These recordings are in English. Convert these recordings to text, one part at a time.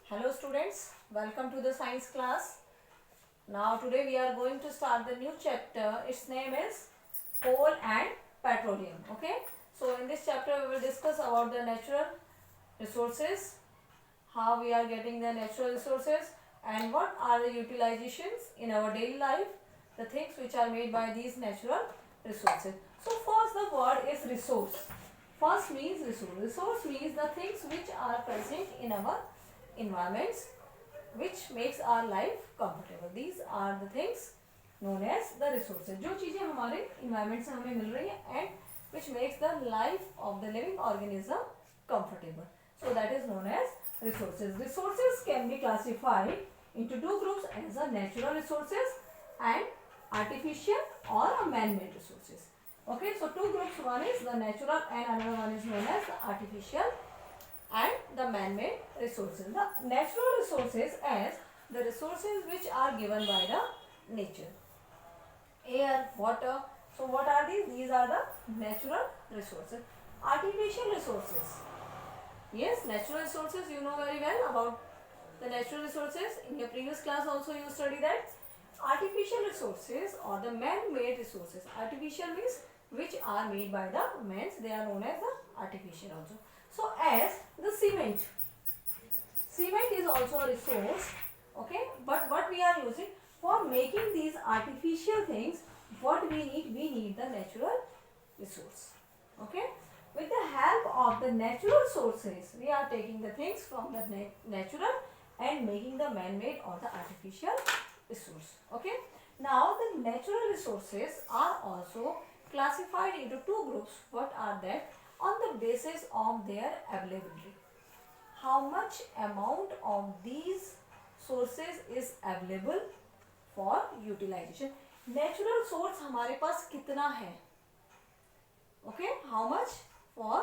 Hello students, welcome to the science class. Now today we are going to start the new chapter. Its name is coal and petroleum. Okay. So in this chapter we will discuss about the natural resources, how we are getting the natural resources and what are the utilizations in our daily life, the things which are made by these natural resources. So first the word is resource. First means resource. Resource means the things which are present in our environments which makes our life comfortable. These are the things known as the resources. जो चीज़ें हमारे environment से हमें मिल रही है and which makes the life of the living organism comfortable. So that is known as resources. Resources can be classified into two groups as a natural resources and artificial or a man-made resources. Okay, so two groups, one is the natural and another one is known as the artificial and the man-made resources. The natural resources as the resources which are given by the nature. Air, water. So what are these? These are the natural resources. Artificial resources. Yes, natural resources you know very well about the natural resources. In your previous class also you studied that. Artificial resources or the man-made resources. Artificial means which are made by the men. They are known as the artificial also. So as the cement. Cement is also a resource. Okay. But what we are using for making these artificial things, what we need the natural resource. Okay. With the help of the natural sources, we are taking the things from the natural and making the man-made or the artificial resource. Okay. Now the natural resources are also classified into two groups. What are that? On the basis of their availability. How much amount of these sources is available for utilization. Natural source हमारे पास कितना है? Okay, how much for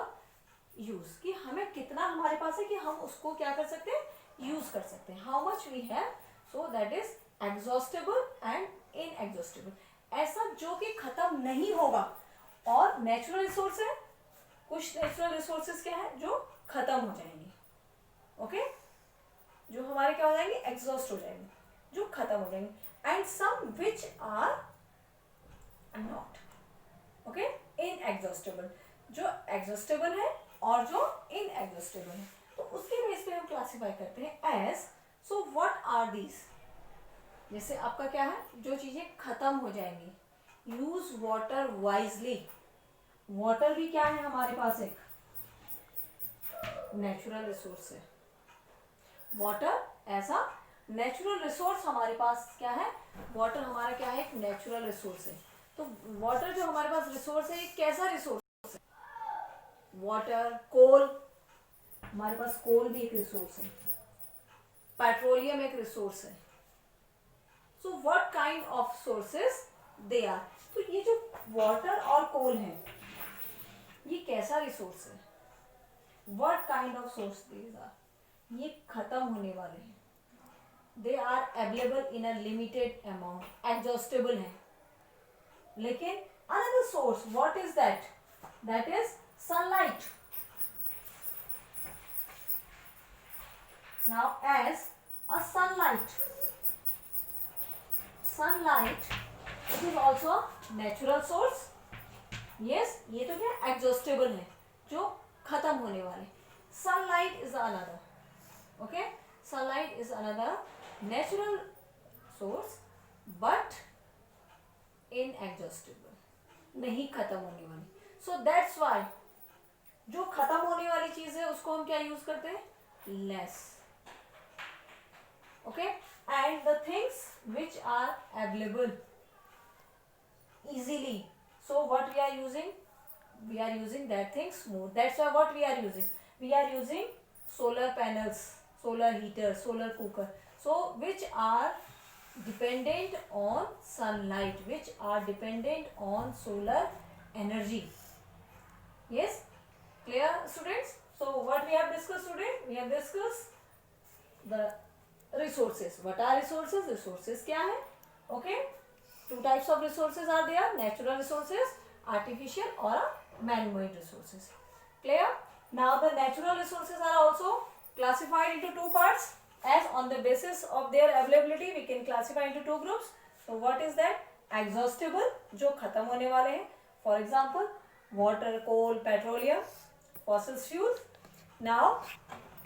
use, कि हमें कितना हमारे पास है कि हम उसको क्या कर सकते हैं, यूज कर सकते हैं. How much we have, so that is exhaustible and inexhaustible. ऐसा जो कि खत्म नहीं होगा. और नेचुरल रिसोर्स है, कुछ नेचुरल रिसोर्सेज क्या है जो खत्म हो जाएंगे. ओके, जो हमारे क्या हो जाएंगे, एग्जॉस्ट हो जाएंगे, जो खत्म हो जाएंगे. And some which are not. Okay, inexhaustible, जो एग्जॉस्टेबल है और जो इनएग्जॉस्टेबल है. तो उसके बेस पे हम क्लासिफाई करते हैं as. So what are these. जैसे आपका क्या है, जो चीजें खत्म हो जाएंगी. Use water wisely. वाटर भी क्या है हमारे पास, एक नेचुरल रिसोर्स है. वाटर ऐसा नेचुरल रिसोर्स हमारे पास क्या है, वाटर हमारा क्या है, एक नेचुरल रिसोर्स है. तो वाटर जो हमारे पास रिसोर्स है, एक कैसा रिसोर्स है, वाटर. कोल, हमारे पास कोल भी एक रिसोर्स है. पेट्रोलियम एक रिसोर्स है. So what kind of sources they are. तो ये जो वाटर और कोल है, ये कैसा रिसोर्स है, what kind of source these are. ये खत्म होने वाले हैं. They are available in a limited amount, exhaustible है. लेकिन another source, what is that, that is sunlight. Now as a sunlight it is also natural source. Yes, ये तो क्या एग्जॉस्टेबल है, जो खत्म होने वाले. Sunlight is another. Okay, sunlight is another natural source but inexhaustible, नहीं खत्म होने वाली. So that's why जो खत्म होने वाली चीज है उसको हम क्या यूज करते हैं, less. Okay, and the things which are available easily, so what we are using that things more. That's why what we are using solar panels, solar heater, solar cooker, so which are dependent on sunlight, which are dependent on solar energy. Yes, clear students. So what we have discussed today, we have discussed the resources. What are resources? Resources क्या है. Okay, two types of resources are there, natural resources, artificial or man-made resources. Clear. Now the natural resources are also classified into two parts. as on the basis of their availability we can classify into two groups. So what is that? Exhaustible, जो खत्म होने वाले हैं, for example water, coal, petroleum, fossil fuels. Now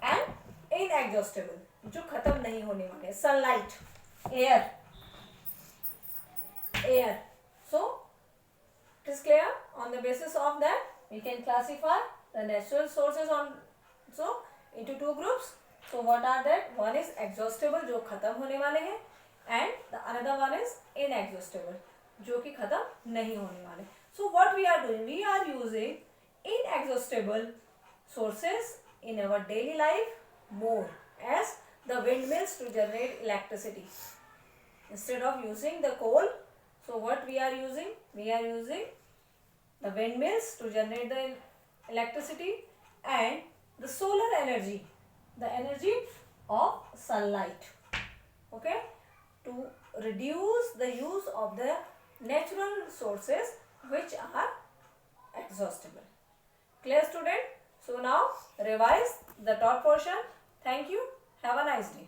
and inexhaustible, जो खत्म नहीं होने वाले, sunlight, air. So it is clear. On the basis of that we can classify the natural sources on so into two groups. So what are that? One is exhaustible, जो खत्म होने वाले हैं, and the another one is inexhaustible, जो कि खत्म नहीं होने वाले. So what we are doing? We are using inexhaustible sources in our daily life more, as the windmills to generate electricity instead of using the coal. So what we are using? We are using the windmills to generate the electricity and the solar energy, the energy of sunlight, okay, to reduce the use of the natural sources which are exhaustible. Clear, student? So now revise the taught portion. Thank you. Have a nice day.